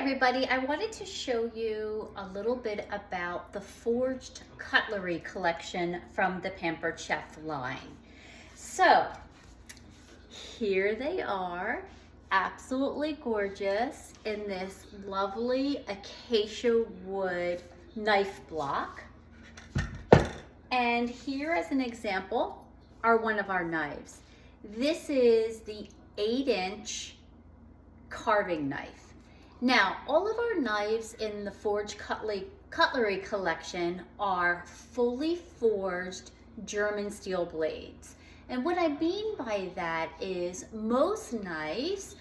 everybody, I wanted to show you a little bit about the forged cutlery collection from the Pampered Chef line. So here they are, absolutely gorgeous in this lovely acacia wood knife block. And here as an example are one of our knives. This is the 8-inch carving knife. Now, all of our knives in the forged cutlery collection are fully forged German steel blades. And what I mean by that is most knives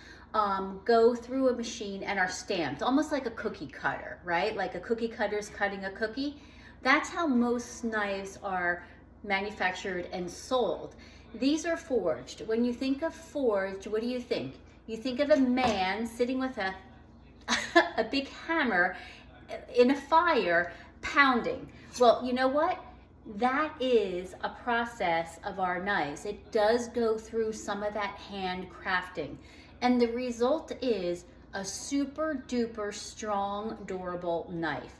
go through a machine and are stamped, almost like a cookie cutter, right? Like a cookie cutter's cutting a cookie. That's how most knives are manufactured and sold. These are forged. When you think of forged, what do you think? You think of a man sitting with a big hammer in a fire pounding. Well, you know what? That is a process of our knives. It does go through some of that hand crafting. And the result is a super duper strong, durable knife.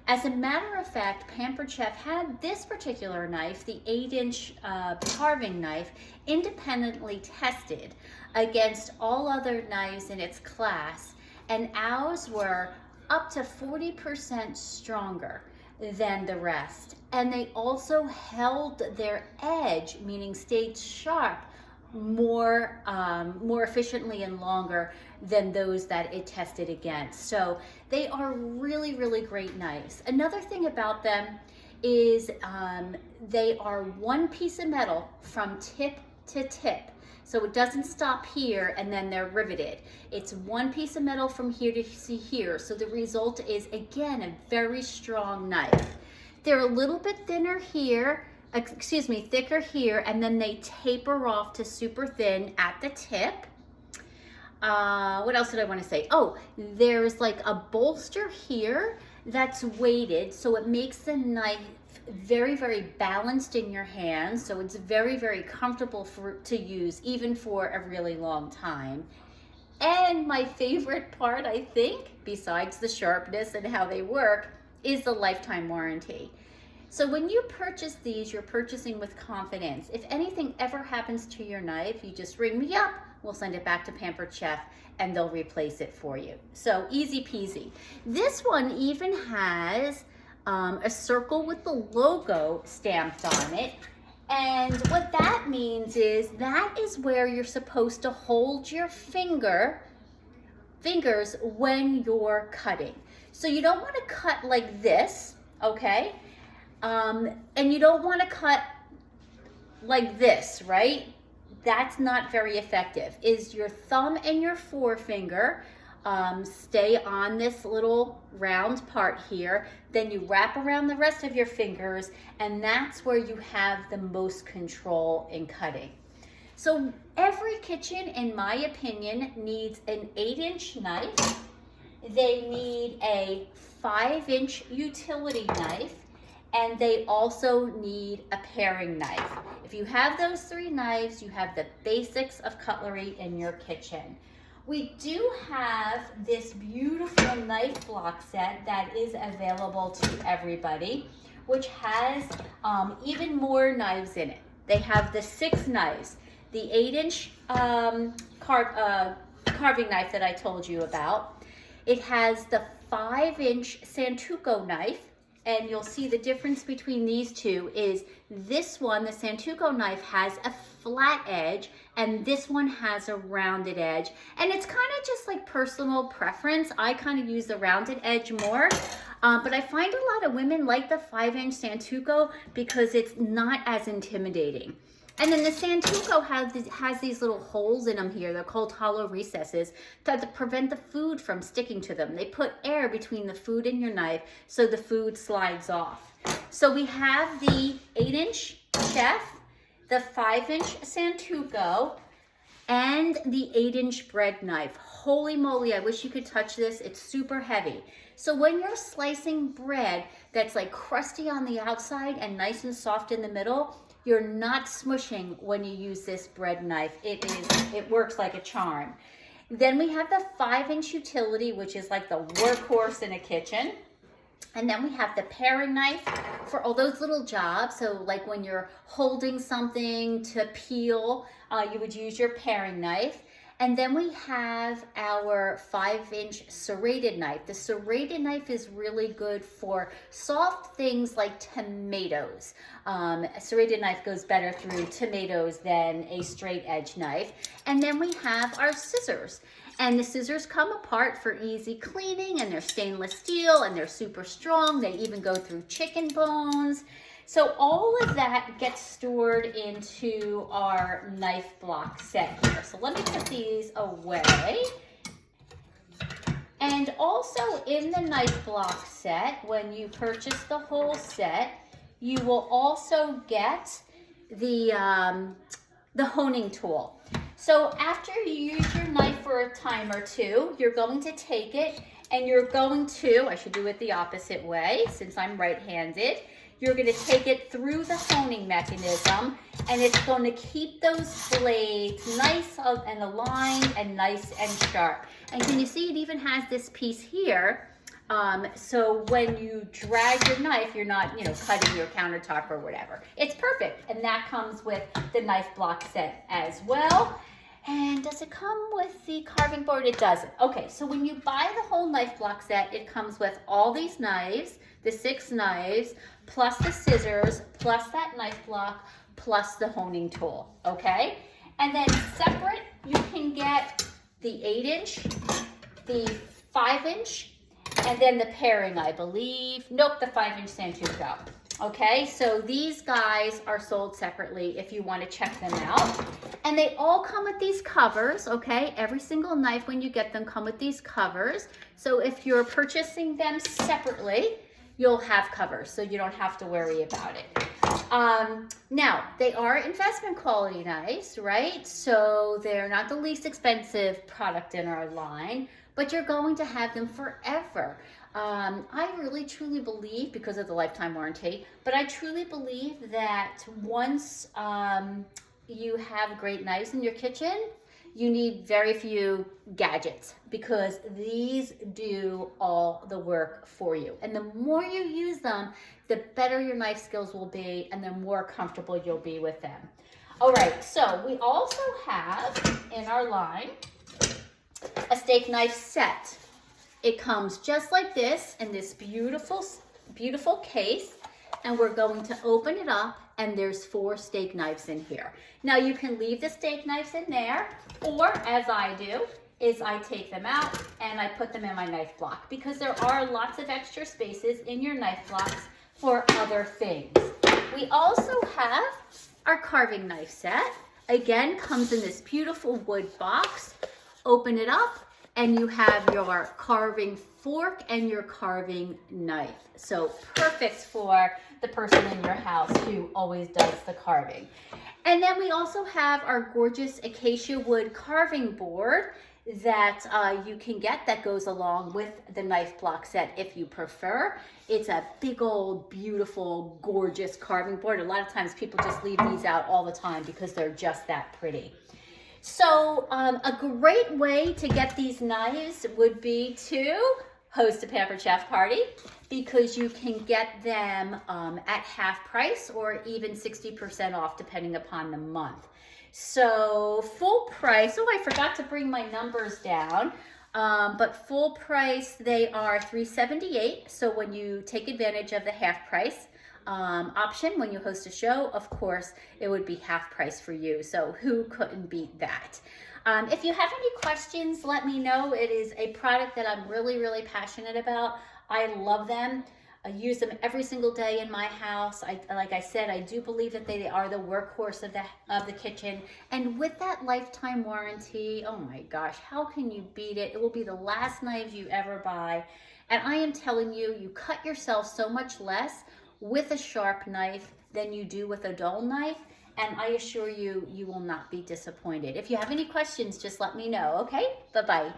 As a matter of fact, Pampered Chef had this particular knife, the 8-inch carving knife, independently tested against all other knives in its class, and ours were up to 40% stronger than the rest. And they also held their edge, meaning stayed sharp, more efficiently and longer than those that it tested against. So they are really, really great knives. Another thing about them is they are one piece of metal from tip to tip. So it doesn't stop here and then they're riveted. It's one piece of metal from here to here. So the result is, again, a very strong knife. They're a little bit thinner here, thicker here, and then they taper off to super thin at the tip. What else did I want to say? Oh, there's like a bolster here that's weighted, so it makes the knife very, very balanced in your hands. So it's very, very comfortable to use, even for a really long time. And my favorite part, I think, besides the sharpness and how they work, is the lifetime warranty. So when you purchase these, you're purchasing with confidence. If anything ever happens to your knife, you just ring me up, we'll send it back to Pampered Chef, and they'll replace it for you. So easy peasy. This one even has a circle with the logo stamped on it. And what that means is that is where you're supposed to hold your fingers when you're cutting. So you don't want to cut like this, okay? And you don't want to cut like this, right? That's not very effective. Is your thumb and your forefinger stay on this little round part here, then you wrap around the rest of your fingers, and that's where you have the most control in cutting. So every kitchen, in my opinion, needs an 8-inch knife. They need a 5-inch utility knife, and they also need a paring knife. If you have those 3 knives, you have the basics of cutlery in your kitchen. We do have this beautiful knife block set that is available to everybody, which has even more knives in it. They have the 6 knives, the 8-inch carving knife that I told you about. It has the 5-inch Santoku knife, and you'll see the difference between these two is this one, the Santoku knife, has a flat edge, and this one has a rounded edge. And it's kind of just like personal preference. I kind of use the rounded edge more, but I find a lot of women like the 5-inch Santoku because it's not as intimidating. And then the Santoku has these little holes in them here. They're called hollow recesses to prevent the food from sticking to them. They put air between the food and your knife so the food slides off. So we have the 8-inch Chef, the 5-inch Santoku, and the 8-inch bread knife. Holy moly, I wish you could touch this. It's super heavy. So when you're slicing bread that's like crusty on the outside and nice and soft in the middle, you're not smushing when you use this bread knife. It works like a charm. Then we have the 5-inch utility, which is like the workhorse in a kitchen. And then we have the paring knife for all those little jobs. So like when you're holding something to peel, you would use your paring knife. And then we have our 5-inch serrated knife. The serrated knife is really good for soft things like tomatoes. A serrated knife goes better through tomatoes than a straight edge knife. And then we have our scissors. And the scissors come apart for easy cleaning, and they're stainless steel, and they're super strong. They even go through chicken bones. So all of that gets stored into our knife block set here. So let me put these away. And also in the knife block set, when you purchase the whole set, you will also get the honing tool. So after you use your knife for a time or two, you're going to take it and you're going to, I should do it the opposite way since I'm right-handed, you're going to take it through the honing mechanism, and it's going to keep those blades nice and aligned and nice and sharp. And can you see it even has this piece here? So when you drag your knife, you're not, cutting your countertop or whatever. It's perfect. And that comes with the knife block set as well. And does it come with the carving board? It doesn't. Okay, so when you buy the whole knife block set, it comes with all these knives, the 6 knives, plus the scissors, plus that knife block, plus the honing tool, okay? And then separate, you can get the 8-inch, the 5-inch, and then the paring, I believe. Nope, the 5-inch Santuco. Okay, so these guys are sold separately if you want to check them out. And they all come with these covers, okay? Every single knife when you get them come with these covers. So if you're purchasing them separately, you'll have covers, so you don't have to worry about it. Now, they are investment quality knives, right? So they're not the least expensive product in our line, but you're going to have them forever. I really truly believe, because of the lifetime warranty, but I truly believe that once you have great knives in your kitchen, you need very few gadgets, because these do all the work for you. And the more you use them, the better your knife skills will be and the more comfortable you'll be with them. All right, so we also have in our line a steak knife set. It comes just like this in this beautiful, beautiful case, and we're going to open it up, and there's 4 steak knives in here. Now you can leave the steak knives in there, or as I do, is I take them out and I put them in my knife block, because there are lots of extra spaces in your knife blocks for other things. We also have our carving knife set. Again, comes in this beautiful wood box. Open it up, and you have your carving fork and your carving knife. So perfect for the person in your house who always does the carving. And then we also have our gorgeous acacia wood carving board that you can get, that goes along with the knife block set if you prefer. It's a big old beautiful gorgeous carving board. A lot of times people just leave these out all the time because they're just that pretty. So a great way to get these knives would be to host a Pampered Chef party, because you can get them at half price or even 60% off depending upon the month. So full price, oh, I forgot to bring my numbers down, but full price, they are $378. So when you take advantage of the half price option, when you host a show, of course, it would be half price for you. So who couldn't beat that? If you have any questions, let me know. It is a product that I'm really, really passionate about. I love them. I use them every single day in my house. Like I said, I do believe that they are the workhorse of the kitchen. And with that lifetime warranty, oh my gosh, how can you beat it? It will be the last knives you ever buy. And I am telling you, you cut yourself so much less with a sharp knife than you do with a dull knife. And I assure you, you will not be disappointed. If you have any questions, just let me know, okay? Bye-bye.